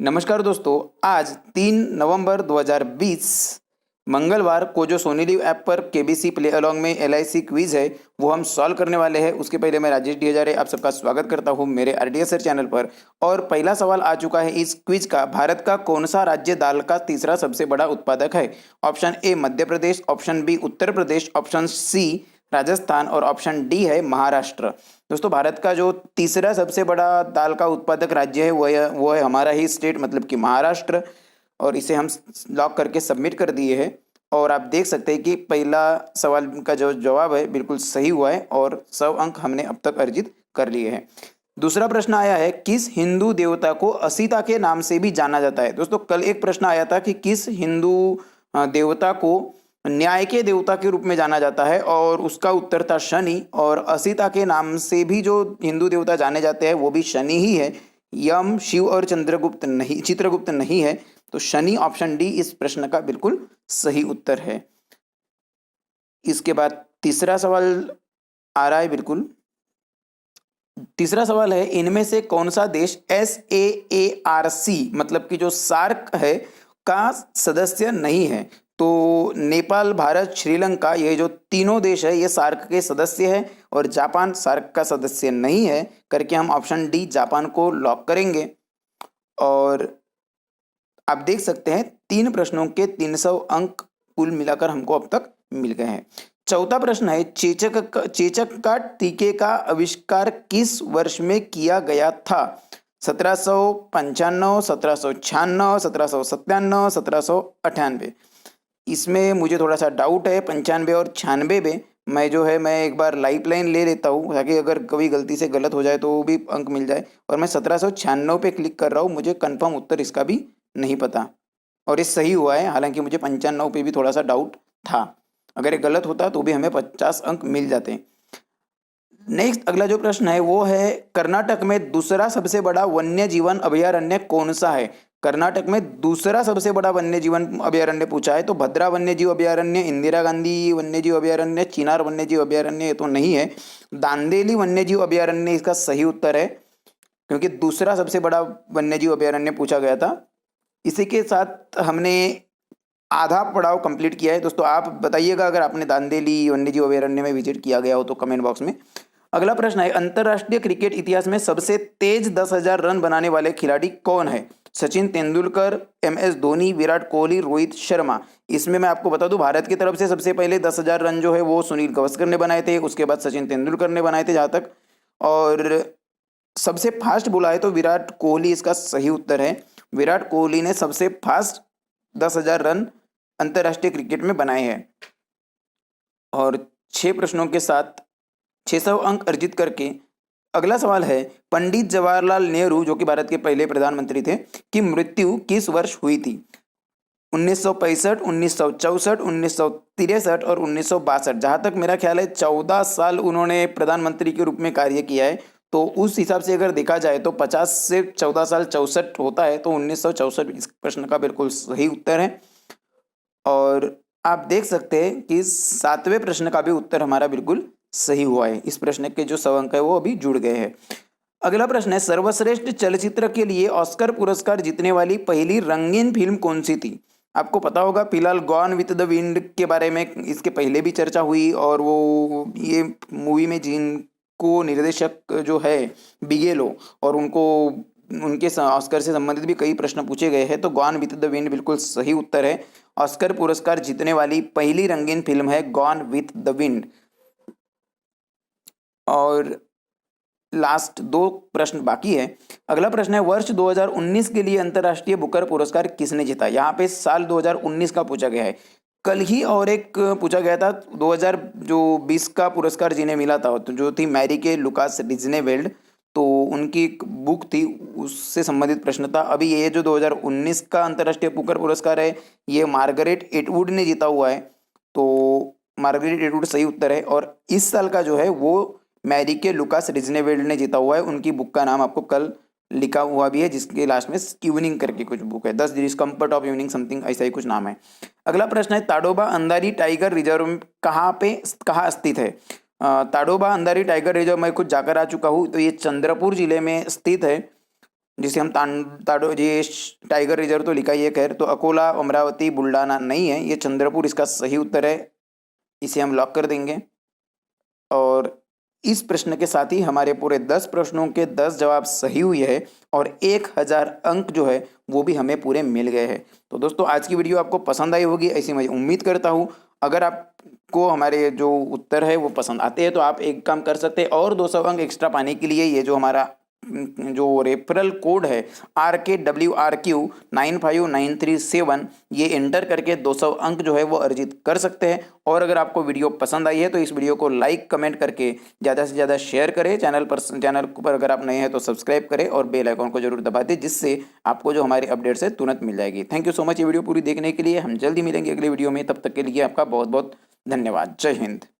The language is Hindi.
नमस्कार दोस्तों, आज 3 नवंबर 2020 मंगलवार को जो सोनी लिव ऐप पर केबीसी प्ले अलॉन्ग में एलआईसी क्विज है वो हम सॉल्व करने वाले हैं। उसके पहले मैं राजेश डी हजारे आप सबका स्वागत करता हूं मेरे आरडीएस सर चैनल पर। और पहला सवाल आ चुका है इस क्विज का। भारत का कौन सा राज्य दाल का तीसरा सबसे बड़ा उत्पादक है? Option A Madhya Pradesh, option B Uttar Pradesh, option C Rajasthan और ऑप्शन डी है महाराष्ट्र। दोस्तों, भारत का जो तीसरा सबसे बड़ा दाल का उत्पादक राज्य है वो है हमारा ही स्टेट, मतलब कि महाराष्ट्र। और इसे हम लॉक करके सबमिट कर दिए हैं। और आप देख सकते हैं कि पहला सवाल का जो जवाब है बिल्कुल सही हुआ है और 100 अंक हमने अब तक अर्जित कर लिए हैं। दूसरा प्रश्न आया है, किस हिंदू देवता को असीता के नाम से भी जाना जाता है? दोस्तों, कल एक प्रश्न आया था कि किस हिंदू देवता को न्याय के देवता के रूप में जाना जाता है, और उसका उत्तर था शनि। और असीता के नाम से भी जो हिंदू देवता जाने जाते हैं वो भी शनि ही है। यम, शिव और चित्रगुप्त नहीं है। तो शनि, ऑप्शन डी इस प्रश्न का बिल्कुल सही उत्तर है। इसके बाद तीसरा सवाल आ रहा है। बिल्कुल तीसरा सवाल है, इनमें से कौन सा देश SAARC मतलब कि जो सार्क है का सदस्य नहीं है? तो नेपाल, भारत, श्रीलंका, ये जो तीनों देश है ये सार्क के सदस्य है और जापान सार्क का सदस्य नहीं है करके हम ऑप्शन डी जापान को लॉक करेंगे। और आप देख सकते हैं 3 प्रश्नों के 300 अंक कुल मिलाकर हमको अब तक मिल गए हैं। चौथा प्रश्न है, चेचक का टीके का आविष्कार किस वर्ष में किया गया था? 1795, 1796, 1797, 1798। इसमें मुझे थोड़ा सा डाउट है 95 और 96 में। मैं एक बार लाइफ लाइन ले लेता हूँ ताकि अगर कभी गलती से गलत हो जाए तो वो भी अंक मिल जाए। और मैं 1796 पे क्लिक कर रहा हूँ। मुझे कंफर्म उत्तर इसका भी नहीं पता और ये सही हुआ है, हालांकि मुझे 95 पे भी थोड़ा सा डाउट था। अगर ये गलत होता तो भी हमें 50 अंक मिल जाते। नेक्स्ट अगला जो प्रश्न है वो है, कर्नाटक में दूसरा सबसे बड़ा वन्य जीवन अभयारण्य कौन सा है? कर्नाटक में दूसरा सबसे बड़ा वन्य जीवन अभयारण्य पूछा है। तो भद्रा वन्य जीव अभयारण्य, इंदिरा गांधी वन्य जीव अभयारण्य, चिनार वन्य जीव अभयारण्य ये तो नहीं है। दांदेली वन्य जीव अभयारण्य इसका सही उत्तर है क्योंकि दूसरा सबसे बड़ा वन्य जीव अभयारण्य पूछा गया था। इसी के साथ हमने आधा पड़ाव कंप्लीट किया है। दोस्तों, आप बताइएगा अगर आपने दांदेली वन्यजीव अभयारण्य में विजिट किया गया हो तो कमेंट बॉक्स में। अगला प्रश्न है, अंतरराष्ट्रीय क्रिकेट इतिहास में सबसे तेज 10,000 रन बनाने वाले खिलाड़ी कौन है? सचिन तेंदुलकर, MS धोनी, विराट कोहली, रोहित शर्मा। इसमें मैं आपको बता दूं, भारत की तरफ से सबसे पहले 10,000 रन जो है वो सुनील गावस्कर ने बनाए थे, उसके बाद सचिन तेंदुलकर ने बनाए थे जहां तक। और सबसे फास्ट बोला है तो विराट कोहली इसका सही उत्तर है। विराट कोहली ने सबसे फास्ट 10,000 रन अंतरराष्ट्रीय क्रिकेट में बनाए हैं। और 6 प्रश्नों के साथ 600 अंक अर्जित करके अगला सवाल है, पंडित जवाहरलाल नेहरू जो कि भारत के पहले प्रधानमंत्री थे की मृत्यु किस वर्ष हुई थी? 1965, 1964, 1963 और 1962। जहां तक मेरा ख्याल है 14 साल उन्होंने प्रधानमंत्री के रूप में कार्य किया है। तो उस हिसाब से अगर देखा जाए तो 50 से 14 साल 64 होता है, तो 1964 इस प्रश्न का बिल्कुल सही उत्तर है। और आप देख सकते हैं कि 7वें प्रश्न का भी उत्तर हमारा बिल्कुल सही हुआ है। इस प्रश्न के जो 100 अंक है वो अभी जुड़ गए हैं। अगला प्रश्न है, सर्वश्रेष्ठ चलचित्र के लिए ऑस्कर पुरस्कार जीतने वाली पहली रंगीन फिल्म कौन सी थी? आपको पता होगा फिलहाल गॉन विथ द विंड के बारे में इसके पहले भी चर्चा हुई, और वो ये मूवी में जिनको निर्देशक जो है बिगेलो, और उनके ऑस्कर से संबंधित भी कई प्रश्न पूछे गए हैं। तो गॉन विथ द विंड बिल्कुल सही उत्तर है। ऑस्कर पुरस्कार जीतने वाली पहली रंगीन फिल्म है गॉन विथ द विंड। और लास्ट 2 प्रश्न बाकी है। अगला प्रश्न है, वर्ष 2019 के लिए अंतरराष्ट्रीय बुकर पुरस्कार किसने जीता? यहाँ पे साल 2019 का पूछा गया है। कल ही और एक पूछा गया था 2020 का पुरस्कार जिन्हें मिला था, तो जो थी मैरिके लुकास डिज्नेवेल्ड। तो उनकी एक बुक थी, उससे संबंधित प्रश्न था। अभी ये जो 2019 का अंतरराष्ट्रीय बुकर पुरस्कार है ये मार्गरेट एटवुड ने जीता हुआ है। तो मार्गरेट एटवुड सही उत्तर है। और इस साल का जो है वो मैरिके लुकास डिज्नेवेल्ड ने जीता हुआ है। उनकी बुक का नाम आपको कल लिखा हुआ भी है, जिसके लास्ट में इवनिंग करके कुछ बुक है, 10 डिस्कम्फर्ट ऑफ इवनिंग समथिंग, ऐसा ही कुछ नाम है। अगला प्रश्न है, ताडोबा अंधारी टाइगर रिजर्व कहाँ स्थित है? ताडोबा अंधारी टाइगर रिजर्व मैं खुद जाकर आ चुका हूँ। तो ये चंद्रपुर जिले में स्थित है। जिसे हम ताडो ये टाइगर रिजर्व तो लिखा ही है खैर, तो अकोला, अमरावती, बुल्डाना नहीं है, ये चंद्रपुर इसका सही उत्तर है। इसे हम लॉक कर देंगे। और इस प्रश्न के साथ ही हमारे पूरे 10 प्रश्नों के 10 जवाब सही हुए हैं और 1000 अंक जो है वो भी हमें पूरे मिल गए हैं। तो दोस्तों आज की वीडियो आपको पसंद आई होगी ऐसी मैं उम्मीद करता हूँ। अगर आपको हमारे जो उत्तर है वो पसंद आते हैं तो आप एक काम कर सकते हैं, और 200 अंक एक्स्ट्रा पाने के लिए ये जो हमारा जो रेफरल कोड है RKWRQ95937, ये एंटर करके 200 अंक जो है वो अर्जित कर सकते हैं। और अगर आपको वीडियो पसंद आई है तो इस वीडियो को लाइक कमेंट करके ज़्यादा से ज़्यादा शेयर करें। चैनल पर अगर आप नए हैं तो सब्सक्राइब करें और बेल आइकन को जरूर दबा दें, जिससे आपको जो हमारी अपडेट्स है तुरंत मिल जाएगी। थैंक यू सो मच ये वीडियो पूरी देखने के लिए। हम जल्दी मिलेंगे अगली वीडियो में, तब तक के लिए आपका बहुत बहुत धन्यवाद। जय हिंद।